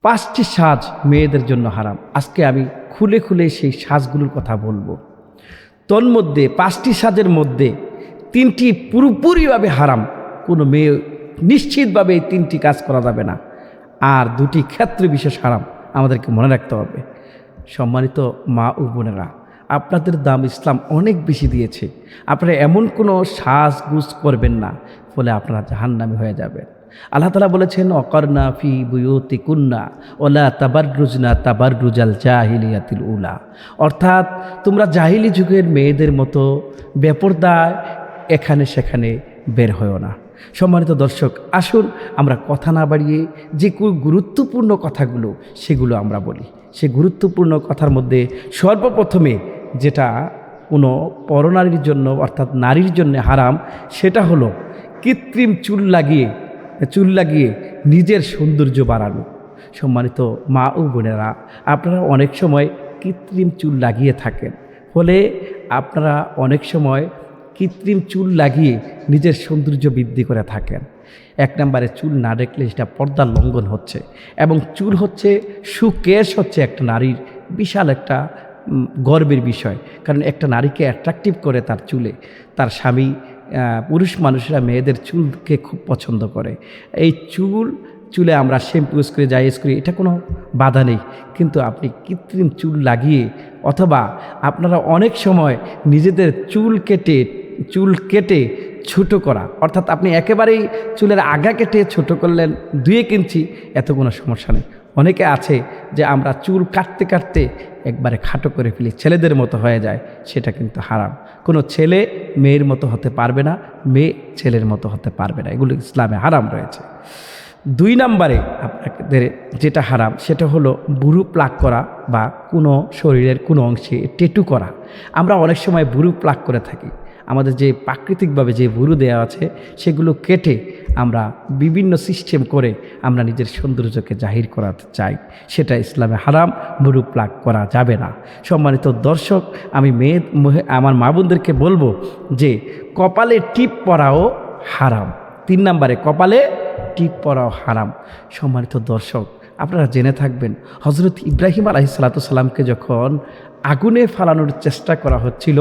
5টি সাজ মেয়েদের জন্য হারাম। আজকে আমি খুলে খুলে সেই সাজগুলোর কথা বলবো। তন্মধ্যে 5টি সাজের মধ্যে 3টি পুরোপুরিভাবে হারাম, কোনো মেয়ে নিশ্চিতভাবে এই 3টি কাজ করা যাবে না, আর 2টি ক্ষেত্রে বিশেষ হারাম, আমাদেরকে মনে রাখতে হবে। সম্মানিত মা ও বোনেরা, আপনাদের দাম ইসলাম অনেক বেশি দিয়েছে, আপনারা এমন কোনো সাজগুজ করবেন না, ফলে আপনারা জাহান্নামী হয়ে যাবেন। আল্লাহ তাআলা বলেছেন, অকরনা ফি বুয়ুতিকুন্না ওয়ালা তাবাররুজনা তাবাররুজাল জাহিলিয়াতিল উলা, অর্থাৎ তোমরা জাহিলি যুগের মেয়েদের মতো বেপরদায় এখানে সেখানে বের হয়েও না। সম্মানিত দর্শক, আসুন আমরা কথা না বাড়িয়ে যে গুরুত্বপূর্ণ কথাগুলো সেগুলো আমরা বলি। সে গুরুত্বপূর্ণ কথার মধ্যে সর্বপ্রথমে যেটা কোনো পরনারীর জন্য অর্থাৎ নারীর জন্য হারাম, সেটা হলো কৃত্রিম চুল লাগিয়ে নিজের সৌন্দর্য বাড়ানো। সম্মানিত মা ও বোনেরা, আপনারা অনেক সময় কৃত্রিম চুল লাগিয়ে থাকেন, ফলে আপনারা অনেক সময় কৃত্রিম চুল লাগিয়ে নিজের সৌন্দর্য বৃদ্ধি করে থাকেন। 1 নম্বরে চুল না দেখলে সেটা পর্দার লঙ্ঘন হচ্ছে, এবং চুল হচ্ছে সুকেশ হচ্ছে একটা নারীর বিশাল একটা গর্বের বিষয়। কারণ একটা নারীকে অ্যাট্রাকটিভ করে তার চুলে। তার স্বামী, পুরুষ মানুষেরা মেয়েদের চুলকে খুব পছন্দ করে। এই চুলে আমরা শ্যাম্পু ইউজ করি, যা ইউজ করি, এটা কোনো বাধা নেই, কিন্তু আপনি কৃত্রিম চুল লাগিয়ে অথবা আপনারা অনেক সময় নিজেদের চুল কেটে ছোট করা, অর্থাৎ আপনি একেবারেই চুলের আগা কেটে ছোট করলেন 2-1 ইঞ্চি, এত কোনো সমস্যা নেই। অনেকে আছে যে আমরা চুল কাটতে কাটতে একবারে খাটো করে ফেলি, ছেলেদের মতো হয়ে যায়, সেটা কিন্তু হারাম। কোনো ছেলে মেয়ের মতো হতে পারবে না, মেয়ে ছেলের মতো হতে পারবে না, এগুলো ইসলামে হারাম রয়েছে। 2 নম্বরে আপনাদের যেটা হারাম সেটা হলো ভুরু প্লাক করা বা কোনো শরীরের কোনো অংশে ট্যাটু করা। আমরা অনেক সময় ভুরু প্লাক করে থাকি, আমাদের যে প্রাকৃতিকভাবে যে ভুরু দেওয়া আছে সেগুলো কেটে আমরা বিভিন্ন সিস্টেম করে আমরা নিজের সৌন্দর্যকে জাহির করাতে চাই, সেটা ইসলামে হারাম, ভুরু প্লাক করা যাবে না। সম্মানিত দর্শক, আমি আমার মা বোনদেরকে বলবো যে কপালে টিপ পরাও হারাম। 3 নম্বরে কপালে টিপ পরাও হারাম। সম্মানিত দর্শক, আপনারা জেনে থাকবেন, হজরত ইব্রাহিম আলাইহিসসালামকে যখন আগুনে ফালানোর চেষ্টা করা হচ্ছিল,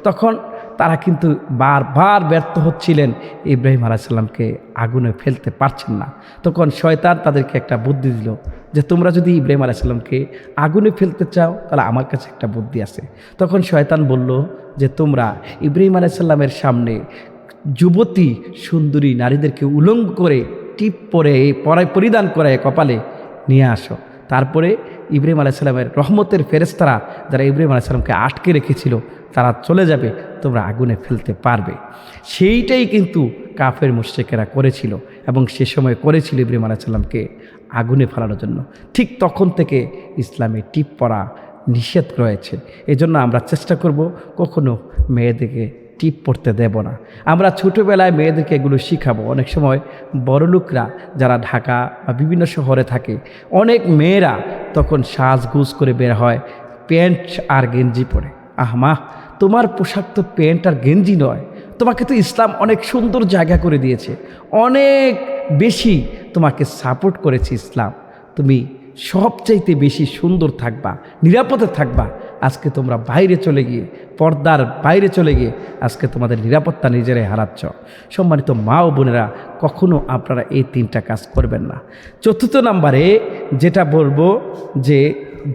তখন তারা কিন্তু বারবার ব্যর্থ হচ্ছিলেন, ইব্রাহিম আলাইহিসসালামকে আগুনে ফেলতে পারছেন না। তখন শয়তান তাদেরকে একটা বুদ্ধি দিল যে তোমরা যদি ইব্রাহিম আলাইহিসসালামকে আগুনে ফেলতে চাও তাহলে আমার কাছে একটা বুদ্ধি আছে। তখন শয়তান বলল যে তোমরা ইব্রাহিম আলাইহিসসালামের সামনে যুবতী সুন্দরী নারীদেরকে উলঙ্গ করে টিপ পরিধান করে কপালে নিয়ে আসো, তারপরে ইব্রাহিম আলাইহিসসালামের রহমতের ফেরেশতারা যারা ইব্রাহিম আলাইহিসসালামকে আটকে রেখেছিল তারা চলে যাবে, তোমরা আগুনে ফেলতে পারবে। সেইটাই কিন্তু কাফের মুশরিকেরা করেছিল, এবং সে সময় করেছিল ইব্রাহিম আলাইহিসসালামকে আগুনে ফেলানোর জন্য। ঠিক তখন থেকে ইসলামে টিপ পরা নিষেধ রয়েছে। এজন্য আমরা চেষ্টা করব কখনো মেয়েদেরকে টিপ পড়তে দেব না। আমরা ছোটোবেলায় মেয়েদেরকে এগুলো শিখাবো। অনেক সময় বড়লোকরা যারা ঢাকা বা বিভিন্ন শহরে থাকে, অনেক মেয়েরা তখন সাজগুজ করে বের হয় প্যান্ট আর গেঞ্জি পরে। আহমা, তোমার পোশাক তো প্যান্ট আর গেঞ্জি নয়, তোমাকে তো ইসলাম অনেক সুন্দর জায়গা করে দিয়েছে, অনেক বেশি তোমাকে সাপোর্ট করেছে ইসলাম, তুমি সবচাইতে বেশি সুন্দর থাকবা, নিরাপদে থাকবা। আজকে তোমরা বাইরে চলে গিয়ে, পর্দার বাইরে চলে গিয়ে আজকে তোমাদের নিরাপত্তা নিজেরাই হারাচ্ছ। সম্মানিত মা ও বোনেরা, কখনো আপনারা এই 3টা কাজ করবেন না। 4 নম্বরে যেটা বলবো যে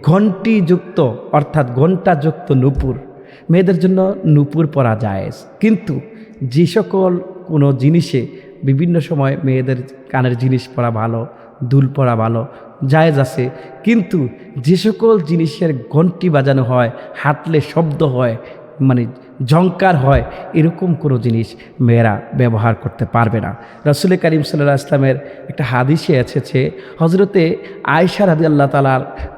ঘণ্টিযুক্ত অর্থাৎ ঘণ্টাযুক্ত নূপুর, মেয়েদের জন্য নূপুর পরা জায়েজ, কিন্তু যে সকল কোনো জিনিসে বিভিন্ন সময় মেয়েদের কানের জিনিস পরা ভালো, দুল পরা ভালো, জায়েজ আছে, কিন্তু যে সকল জিনিসের ঘণ্টি বাজানো হয়, হাতলে শব্দ হয়, মানে ঝংকার হয়, এরকম কোনো জিনিস মেয়েরা ব্যবহার করতে পারবে না। রাসূল করিম সাল্লাল্লাহু আলাইহি ওয়াসাল্লামের একটা হাদিসে এসেছে, হজরতে আয়েশা রাদিয়াল্লাহু তাআলা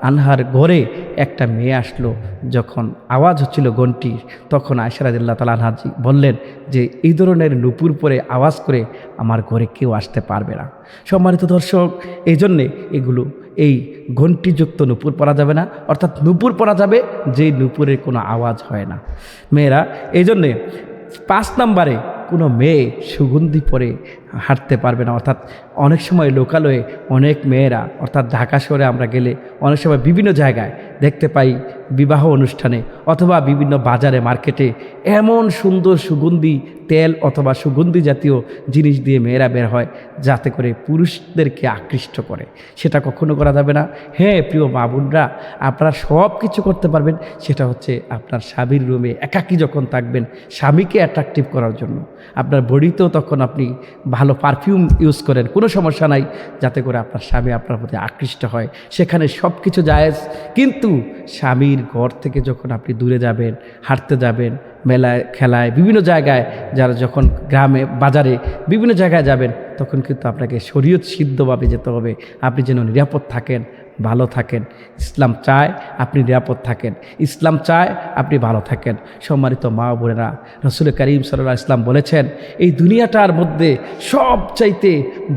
আনহার ঘরে একটা মেয়ে আসলো, যখন আওয়াজ হচ্ছিল ঘণ্টির, তখন আয়েশা রাদিয়াল্লাহু তাআলা আনহা বললেন যে এই ধরনের নূপুর পরে আওয়াজ করে আমার ঘরে কেউ আসতে পারবে না। সম্মানিত দর্শক, এই জন্যে এগুলো এই ঘণ্টিযুক্ত নূপুর পরা যাবে না, অর্থাৎ নূপুর পরা যাবে যে নূপুরের কোনো আওয়াজ হয় না। মেয়েরা এই জন্যে 5 নম্বরে কোনো মেয়ে সুগন্ধি পরে হাঁটতে পারবে না। অর্থাৎ অনেক সময় লোকালয়ে অনেক মেয়েরা, অর্থাৎ ঢাকা শহরে আমরা গেলে অনেক সময় বিভিন্ন জায়গায় দেখতে পাই, বিবাহ অনুষ্ঠানে অথবা বিভিন্ন বাজারে মার্কেটে এমন সুন্দর সুগন্ধি তেল অথবা সুগন্ধি জাতীয় জিনিস দিয়ে মেয়েরা বের হয় যাতে করে পুরুষদেরকে আকৃষ্ট করে। সেটা কখনো করা যাবে না। হ্যাঁ প্রিয় মা বোনরা, আপনারা সব কিছু করতে পারবেন, সেটা হচ্ছে আপনার স্বামীর রুমে একাকী যখন থাকবেন স্বামীকে অ্যাট্রাকটিভ করার জন্য। আপনার বডিতেও তখন আপনি ভালো পারফিউম ইউজ করেন, কোনো সমস্যা নাই, যাতে করে আপনার স্বামী আপনার প্রতি আকৃষ্ট হয়। সেখানে সব কিছু জায়েজ। কিন্তু স্বামীর ঘর থেকে যখন আপনি দূরে যাবেন, হাঁটতে যাবেন, মেলায় খেলায় বিভিন্ন জায়গায়, যারা যখন গ্রামে বাজারে বিভিন্ন জায়গায় যাবেন, তখন কিন্তু আপনাকে শরীয়ত সিদ্ধভাবে যেতে হবে। আপনি যেন নিরাপদ থাকেন, ভালো থাকেন। ইসলাম চায় আপনি নিরাপদ থাকেন, ইসলাম চায় আপনি ভালো থাকেন। সম্মানিত মা বোনেরা, রসুল করিম সাল্লাল্লাহু আলাইহি ওয়াসাল্লাম বলেছেন, এই দুনিয়াটার মধ্যে সবচাইতে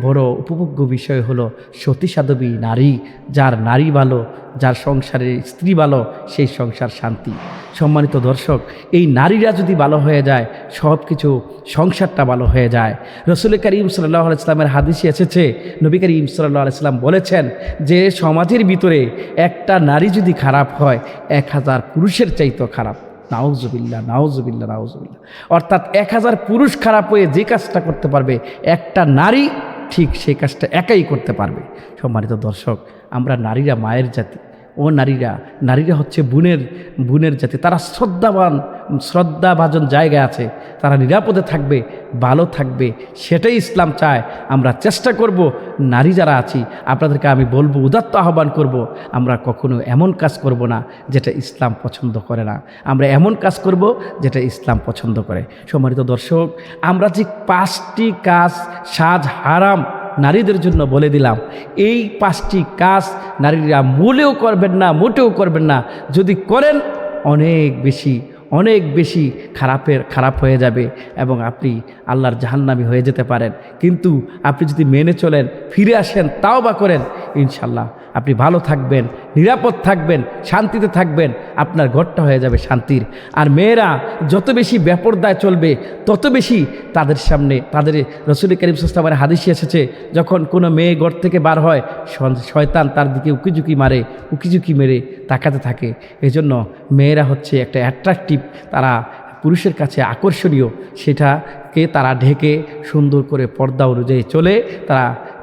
বড় উপভোগ্য বিষয় হলো সতী সাধবী নারী। যার নারী ভালো, যার সংসারে স্ত্রী ভালো, সেই সংসার শান্তি। সম্মানিত দর্শক, এই নারীরা যদি ভালো হয়ে যায়, সব কিছু সংসারটা ভালো হয়ে যায়। রসুল করিম সাল্লাল্লাহু আলাইহি ওয়াসাল্লামের হাদিসে এসেছে, নবী করিম সাল্লাল্লাহু আলাইহি ওয়াসাল্লাম বলেছেন যে সমাজের ভিতরে একটা নারী যদি খারাপ হয় 1000 পুরুষের চাইতেও খারাপ। নাউজুবিল্লাহ, নাউজুবিল্লাহ, নাউজুবিল্লাহ। অর্থাৎ 1000 পুরুষ খারাপ হয়ে যে কাজটা করতে পারবে, একটা নারী ঠিক সেই কাজটা একাই করতে পারবে। সম্মানিত দর্শক, আমরা নারীরা মায়ের জাতি, ও নারীরা হচ্ছে বোনের জাতি। তারা শ্রদ্ধাভাজন জায়গায় আছে, তারা নিরাপদে থাকবে, ভালো থাকবে, সেটাই ইসলাম চায়। আমরা চেষ্টা করব, নারী যারা আছি আপনাদেরকে আমি বলবো, উদাত্ত আহ্বান করব, আমরা কখনো এমন কাজ করব না যেটা ইসলাম পছন্দ করে না। আমরা এমন কাজ করব যেটা ইসলাম পছন্দ করে। সম্মানিত দর্শক, আমরা যে 5টি কাজ সাজ হারাম নারীদের জন্য বলে দিলাম, এই 5টি কাজ নারীরা মোটেও করবেন না। যদি করেন অনেক বেশি খারাপ হয়ে যাবে এবং আপনি আল্লাহর জাহান্নামী হয়ে যেতে পারেন। কিন্তু আপনি যদি মেনে চলেন, ফিরে আসেন, তাওবা করেন, ইনশাল্লাহ আপনি ভালো থাকবেন, নিরাপদ থাকবেন, শান্তিতে থাকবেন, আপনার ঘরটা হয়ে যাবে শান্তির। আর মেয়েরা যত বেশি বেপরদায় চলবে, তত বেশি তাদের সামনে রসুল করিম সাল্লাল্লাহু আলাইহি ওয়াসাল্লামের হাদিসে এসেছে, যখন কোনো মেয়ে ঘর থেকে বার হয়, শয়তান তার দিকে উকিঝুঁকি মেরে তাকাতে থাকে। এজন্য মেয়েরা হচ্ছে একটা অ্যাট্রাকটিভ, তারা পুরুষের কাছে আকর্ষণীয়, সেটাকে তারা ঢেকে সুন্দর করে পর্দা অনুযায়ী চলে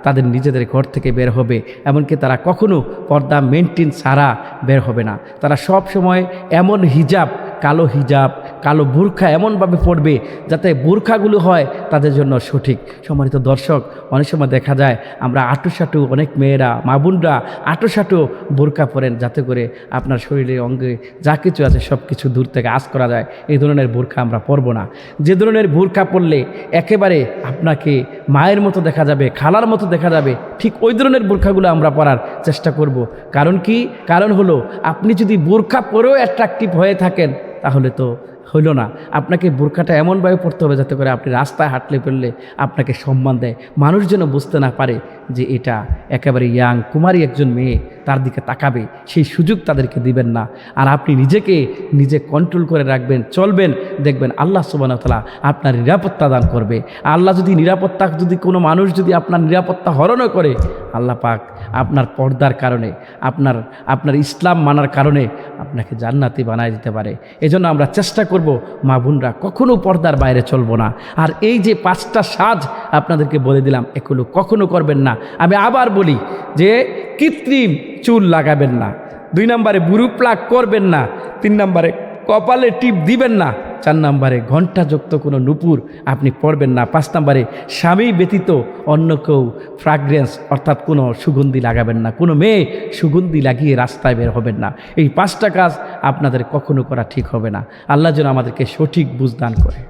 তাদের নিজেদের ঘর থেকে বের হবে। এমনকি তারা কখনো পর্দা মেনটেন ছাড়া বের হবে না। তারা সব সময় এমন কালো বোরখা এমনভাবে পড়বে যাতে বোরখাগুলো হয় তাদের জন্য সঠিক। সম্মানিত দর্শক, অনেক সময় দেখা যায় আমরা আঁটুসাঁটু, অনেক মেয়েরা মা বোনরা আঁটুসাঁটু বোরখা পরেন যাতে করে আপনার শরীরে অঙ্গে যা কিছু আছে সব কিছু দূর থেকে আঁচ করা যায়। এই ধরনের বোরখা আমরা পরব না। যে ধরনের বোরখা পরলে একেবারে আপনাকে মায়ের মতো দেখা যাবে, খালার মতো দেখা যাবে, ঠিক ওই ধরনের বোরখাগুলো আমরা পরার চেষ্টা করব। কারণ হলো, আপনি যদি বোরখা পরেও অ্যাট্রাকটিভ হয়ে থাকেন তাহলে তো হইল না। আপনাকে বোরখাটা এমনভাবে পড়তে হবে যাতে করে আপনি রাস্তায় হাঁটলে ফেললে আপনাকে সম্মান দেয়, মানুষ যেন বুঝতে না পারে যে এটা একেবারে ইয়াং কুমারী একজন মেয়ে, তার দিকে তাকাবে, সেই সুযোগ তাদেরকে দিবেন না। আর আপনি নিজে কন্ট্রোল করে রাখবেন, চলবেন, দেখবেন আল্লাহ সুবহানাহু ওয়া তাআলা আপনার নিরাপত্তা দান করবে। আল্লাহ যদি কোনো মানুষ যদি আপনার নিরাপত্তা হরণও করে, আল্লাহ পাক আপনার পর্দার কারণে, আপনার ইসলাম মানার কারণে আপনাকে জান্নাতি বানায় দিতে পারে। এজন্য আমরা চেষ্টা করব, মা বোনরা কখনো পর্দার বাইরে চলবো না। আর এই যে 5টা সাজ আপনাদেরকে বলে দিলাম, এগুলো কখনো করবেন না। আমি আবার বলি যে কৃত্রিম চুল লাগাবেন না, 2 নম্বরে বুরু প্লাগ করবেন না, 3 নম্বরে কপালে টিপ দিবেন না, 4 নম্বরে ঘণ্টাযুক্ত কোনো নূপুর আপনি পরবেন না, 5 নম্বরে স্বামী ব্যতীত অন্য কেউ ফ্রাগ্রেন্স অর্থাৎ কোনো সুগন্ধি লাগাবেন না, কোনো মেয়ে সুগন্ধি লাগিয়ে রাস্তায় বের হবেন না। এই 5টা কাজ আপনাদের কখনো করা ঠিক হবে না। আল্লাহ যেন আমাদেরকে সঠিক বুঝ দান করে।